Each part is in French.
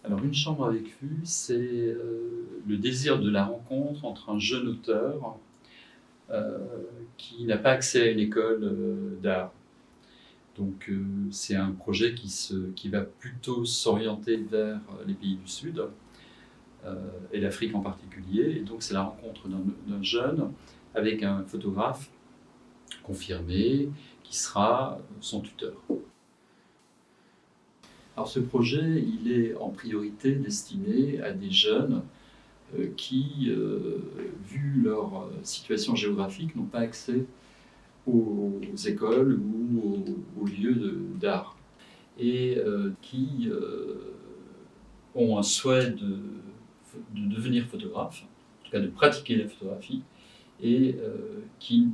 Alors, une chambre avec vue, c'est le désir de la rencontre entre un jeune auteur euh, qui n'a pas accès à une école d'art. Donc, c'est un projet qui va plutôt s'orienter vers les pays du Sud et l'Afrique en particulier. Et donc, c'est la rencontre d'un jeune avec un photographe confirmé qui sera son tuteur. Alors, ce projet, il est en priorité destiné à des jeunes qui, vu leur situation géographique, n'ont pas accès aux écoles ou aux lieux d'art et qui ont un souhait de devenir photographe, en tout cas de pratiquer la photographie, et qui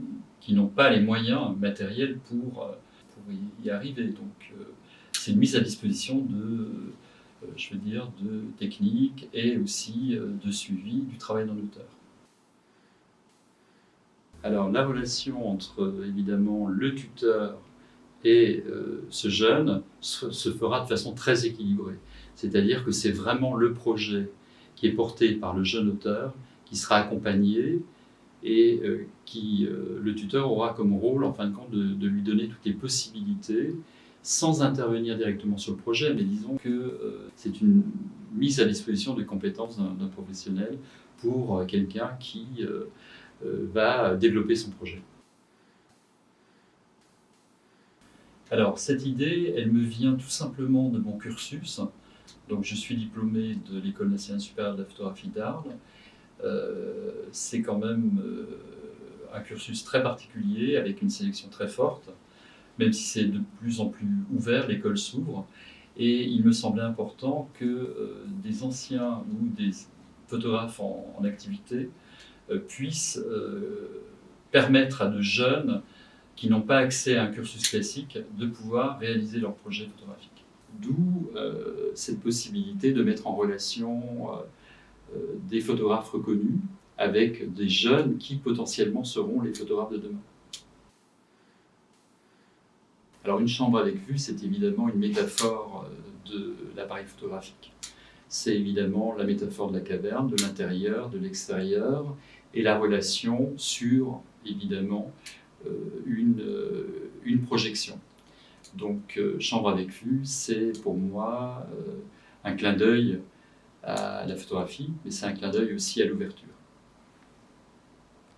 n'ont pas les moyens matériels pour y arriver. Donc c'est une mise à disposition je veux dire, de technique et aussi de suivi du travail d'un auteur. Alors la relation entre évidemment le tuteur et ce jeune se fera de façon très équilibrée. C'est-à-dire que c'est vraiment le projet qui est porté par le jeune auteur qui sera accompagné et le tuteur aura comme rôle, en fin de compte, de lui donner toutes les possibilités sans intervenir directement sur le projet, mais disons que c'est une mise à disposition des compétences d'un professionnel pour quelqu'un qui va développer son projet. Alors, cette idée, elle me vient tout simplement de mon cursus. Donc, je suis diplômé de l'École nationale supérieure de la photographie d'Arles. C'est quand même un cursus très particulier, avec une sélection très forte. Même si c'est de plus en plus ouvert, l'école s'ouvre. Et il me semblait important que des anciens ou des photographes en activité puissent permettre à de jeunes qui n'ont pas accès à un cursus classique de pouvoir réaliser leur projet photographique. D'où cette possibilité de mettre en relation des photographes reconnus avec des jeunes qui potentiellement seront les photographes de demain. Alors une chambre avec vue, c'est évidemment une métaphore de l'appareil photographique. C'est évidemment la métaphore de la caverne, de l'intérieur, de l'extérieur, et la relation sur, évidemment, une projection. Donc chambre avec vue, c'est pour moi un clin d'œil à la photographie, mais c'est un clin d'œil aussi à l'ouverture.